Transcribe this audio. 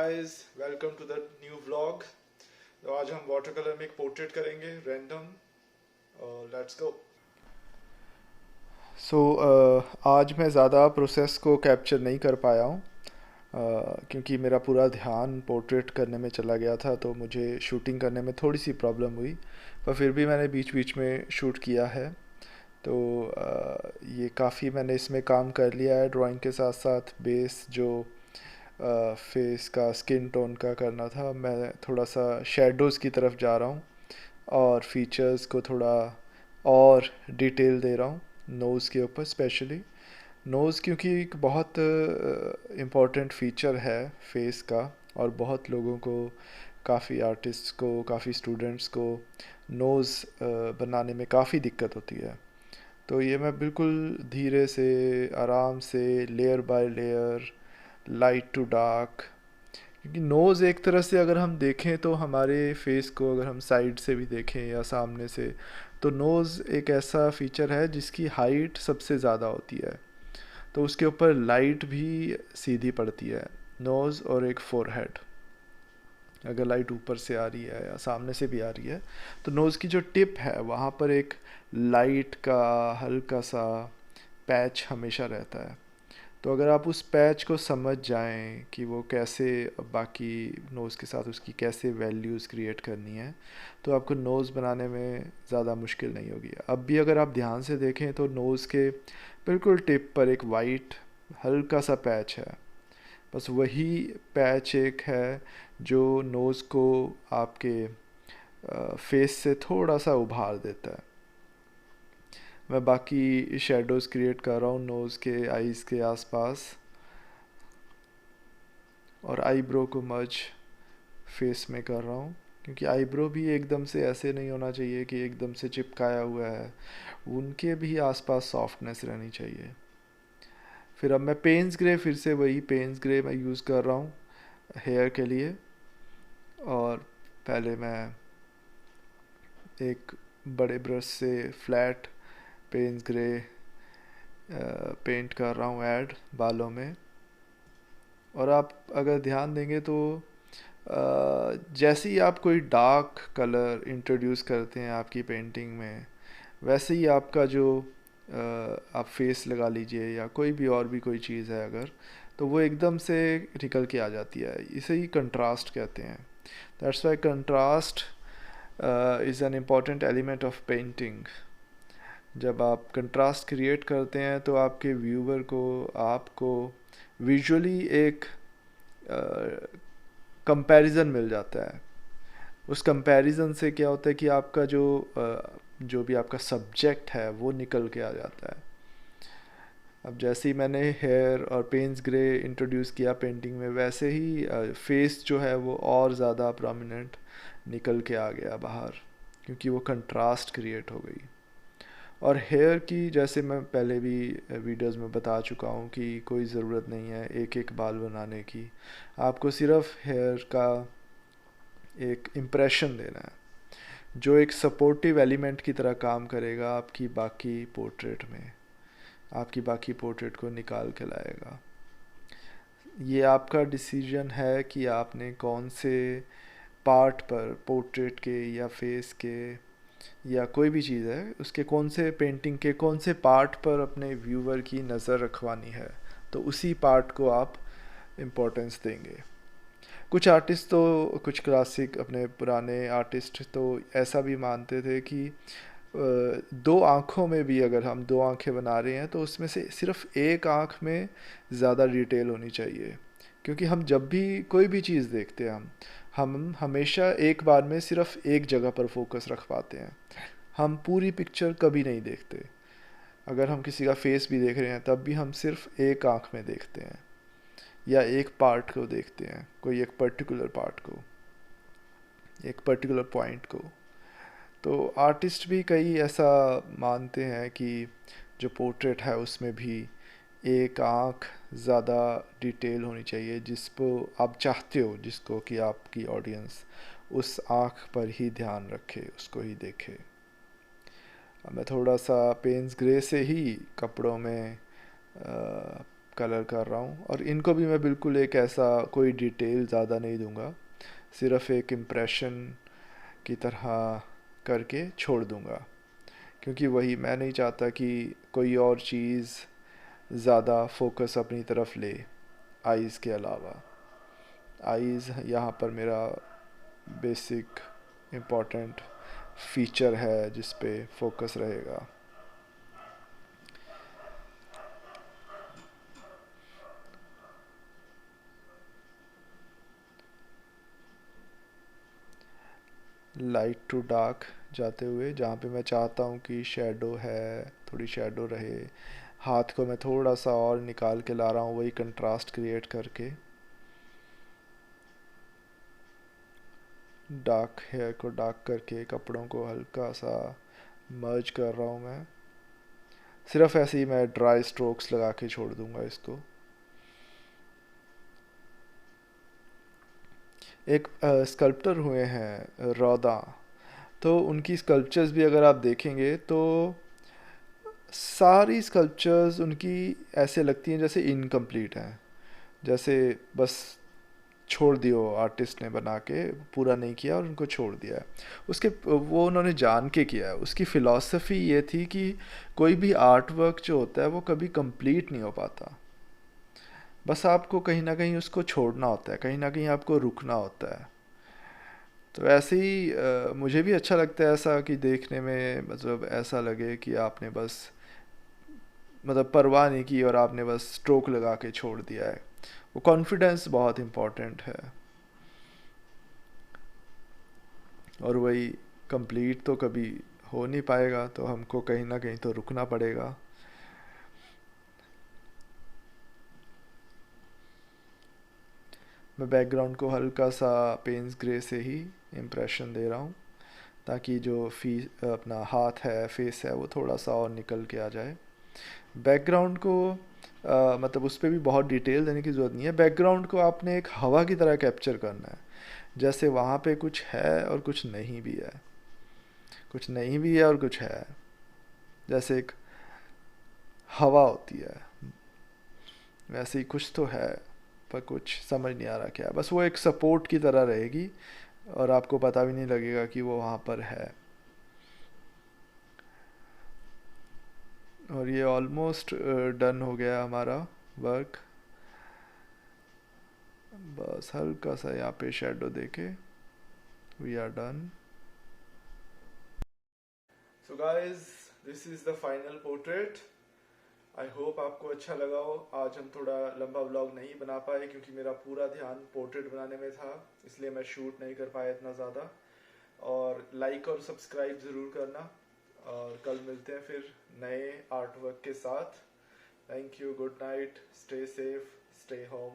Guys, welcome to the new vlog. तो आज हम वाटर कलर में एक पोर्ट्रेट करेंगे रैंडम। Let's go. सो आज मैं ज़्यादा प्रोसेस को कैप्चर नहीं कर पाया हूँ, क्योंकि मेरा पूरा ध्यान पोर्ट्रेट करने में चला गया था, तो मुझे शूटिंग करने में थोड़ी सी प्रॉब्लम हुई। पर फिर भी मैंने बीच बीच में शूट किया है। तो ये काफ़ी मैंने इसमें काम कर लिया है। ड्राइंग के साथ साथ बेस जो फेस का स्किन टोन का करना था, मैं थोड़ा सा शेडोज़ की तरफ जा रहा हूँ और फीचर्स को थोड़ा और डिटेल दे रहा हूँ। नोज़ के ऊपर स्पेशली नोज़, क्योंकि एक बहुत इम्पॉर्टेंट फीचर है फेस का, और बहुत लोगों को, काफ़ी आर्टिस्ट को, काफ़ी स्टूडेंट्स को नोज़ बनाने में काफ़ी दिक्कत होती है। तो ये मैं बिल्कुल धीरे से, आराम से, layer by layer, light to dark, क्योंकि नोज़ एक तरह से अगर हम देखें तो हमारे फेस को अगर हम साइड से भी देखें या सामने से, तो नोज़ एक ऐसा फीचर है जिसकी हाइट सबसे ज़्यादा होती है। तो उसके ऊपर लाइट भी सीधी पड़ती है। नोज़ और एक फोरहेड, अगर लाइट ऊपर से आ रही है या सामने से भी आ रही है, तो नोज़ की जो टिप है वहाँ पर एक लाइट का हल्का सा पैच हमेशा रहता है। तो अगर आप उस पैच को समझ जाएं कि वो कैसे, बाकी नोज़ के साथ उसकी कैसे वैल्यूज़ क्रिएट करनी है, तो आपको नोज़ बनाने में ज़्यादा मुश्किल नहीं होगी। अब भी अगर आप ध्यान से देखें तो नोज़ के बिल्कुल टिप पर एक वाइट हल्का सा पैच है। बस वही पैच एक है जो नोज़ को आपके फेस से थोड़ा सा उभार देता है। मैं बाकी शेडोज़ क्रिएट कर रहा हूँ नोज़ के, आईज़ के आसपास, और आईब्रो को मर्ज फेस में कर रहा हूँ, क्योंकि आईब्रो भी एकदम से ऐसे नहीं होना चाहिए कि एकदम से चिपकाया हुआ है, उनके भी आसपास सॉफ्टनेस रहनी चाहिए। फिर अब मैं पेन्स ग्रे, फिर से वही पेन्स ग्रे मैं यूज़ कर रहा हूँ हेयर के लिए। और पहले मैं एक बड़े ब्रश से फ्लैट पेन्स ग्रे पेंट कर रहा हूँ ऐड बालों में। और आप अगर ध्यान देंगे तो जैसे ही आप कोई डार्क कलर इंट्रोड्यूस करते हैं आपकी पेंटिंग में, वैसे ही आपका जो आप फेस लगा लीजिए या कोई भी और भी कोई चीज़ है अगर, तो वो एकदम से निकल के आ जाती है। इसे ही कंट्रास्ट कहते हैं। That's why contrast is an important element of painting. जब आप कंट्रास्ट क्रिएट करते हैं तो आपके व्यूवर को, आपको विजुअली एक कंपैरिजन मिल जाता है। उस कंपैरिजन से क्या होता है कि आपका जो भी आपका सब्जेक्ट है वो निकल के आ जाता है। अब जैसे ही मैंने हेयर और पेन्स ग्रे इंट्रोड्यूस किया पेंटिंग में, वैसे ही फेस जो है वो और ज़्यादा प्रोमिनेंट निकल के आ गया बाहर, क्योंकि वो कंट्रास्ट क्रिएट हो गई। और हेयर की, जैसे मैं पहले भी वीडियोस में बता चुका हूँ कि कोई ज़रूरत नहीं है एक एक बाल बनाने की। आपको सिर्फ हेयर का एक इम्प्रेशन देना है, जो एक सपोर्टिव एलिमेंट की तरह काम करेगा आपकी बाकी पोर्ट्रेट में, आपकी बाकी पोर्ट्रेट को निकाल के लाएगा। ये आपका डिसीजन है कि आपने कौन से पार्ट पर, पोर्ट्रेट के या फेस के या कोई भी चीज़ है, उसके कौन से, पेंटिंग के कौन से पार्ट पर अपने व्यूवर की नज़र रखवानी है, तो उसी पार्ट को आप इम्पोर्टेंस देंगे। कुछ आर्टिस्ट तो, कुछ क्लासिक अपने पुराने आर्टिस्ट तो ऐसा भी मानते थे कि दो आँखों में भी, अगर हम दो आँखें बना रहे हैं तो उसमें से सिर्फ एक आँख में ज़्यादा डिटेल होनी चाहिए। क्योंकि हम जब भी कोई भी चीज़ देखते हैं, हम हमेशा एक बार में सिर्फ एक जगह पर फोकस रख पाते हैं, हम पूरी पिक्चर कभी नहीं देखते। अगर हम किसी का फेस भी देख रहे हैं तब भी हम सिर्फ एक आँख में देखते हैं, या एक पार्ट को देखते हैं, कोई एक पर्टिकुलर पार्ट को, एक पर्टिकुलर पॉइंट को। तो आर्टिस्ट भी कई ऐसा मानते हैं कि जो पोर्ट्रेट है उसमें भी एक आँख ज़्यादा डिटेल होनी चाहिए, जिसको आप चाहते हो, जिसको कि आपकी ऑडियंस उस आँख पर ही ध्यान रखे, उसको ही देखे। अब मैं थोड़ा सा पेन्स ग्रे से ही कपड़ों में कलर कर रहा हूँ। और इनको भी मैं बिल्कुल एक ऐसा कोई डिटेल ज़्यादा नहीं दूंगा, सिर्फ एक इम्प्रेशन की तरह करके छोड़ दूंगा, क्योंकि वही मैं नहीं चाहता कि कोई और चीज़ ज़्यादा फोकस अपनी तरफ ले आइज़ के अलावा। आइज़ यहाँ पर मेरा बेसिक इम्पॉर्टेंट फीचर है जिस पे फोकस रहेगा। लाइट टू डार्क जाते हुए, जहाँ पे मैं चाहता हूँ कि शेडो है, थोड़ी शेडो रहे, हाथ को मैं थोड़ा सा और निकाल के ला रहा हूँ, वही कंट्रास्ट क्रिएट करके। डार्क हेयर को डार्क करके कपड़ों को हल्का सा मर्ज कर रहा हूँ मैं। सिर्फ ऐसे ही मैं ड्राई स्ट्रोक्स लगा के छोड़ दूंगा इसको। एक स्कल्प्टर हुए हैं रौदा, तो उनकी स्कल्पचर्स भी अगर आप देखेंगे तो सारी स्कल्पचर्स उनकी ऐसे लगती हैं जैसे इनकम्प्लीट हैं, जैसे बस छोड़ दियो आर्टिस्ट ने बना के, पूरा नहीं किया और उनको छोड़ दिया है। उसके वो उन्होंने जान के किया है। उसकी फ़िलॉसफी ये थी कि कोई भी आर्ट वर्क जो होता है वो कभी कंप्लीट नहीं हो पाता, बस आपको कहीं ना कहीं उसको छोड़ना होता है, कहीं ना कहीं आपको रुकना होता है। तो ऐसे ही मुझे भी अच्छा लगता है ऐसा कि देखने में, मतलब ऐसा लगे कि आपने बस मतलब परवाह नहीं की और आपने बस स्ट्रोक लगा के छोड़ दिया है। वो कॉन्फिडेंस बहुत इम्पोर्टेंट है। और वही कंप्लीट तो कभी हो नहीं पाएगा, तो हमको कहीं ना कहीं तो रुकना पड़ेगा। मैं बैकग्राउंड को हल्का सा पेंस ग्रे से ही इम्प्रेशन दे रहा हूँ, ताकि जो अपना हाथ है, फेस है, वो थोड़ा सा और निकल के आ जाए। बैकग्राउंड को मतलब उस पर भी बहुत डिटेल देने की ज़रूरत नहीं है। बैकग्राउंड को आपने एक हवा की तरह कैप्चर करना है, जैसे वहाँ पे कुछ है और कुछ नहीं भी है, कुछ नहीं भी है और कुछ है, जैसे एक हवा होती है वैसे ही कुछ तो है, पर कुछ समझ नहीं आ रहा क्या है। बस वो एक सपोर्ट की तरह रहेगी और आपको पता भी नहीं लगेगा कि वो वहाँ पर है। और ये ऑलमोस्ट डन हो गया हमारा वर्क। बस हल्का सा यहाँ पे शेडो देके we are done. So guys, this is the final portrait. I hope आपको अच्छा लगा हो। आज हम थोड़ा लंबा व्लॉग नहीं बना पाए क्योंकि मेरा पूरा ध्यान पोर्ट्रेट बनाने में था, इसलिए मैं शूट नहीं कर पाया इतना ज़्यादा। और लाइक और सब्सक्राइब ज़रूर करना, और कल मिलते हैं फिर नए आर्ट वर्क के साथ। Thank you, good night, stay safe, stay home.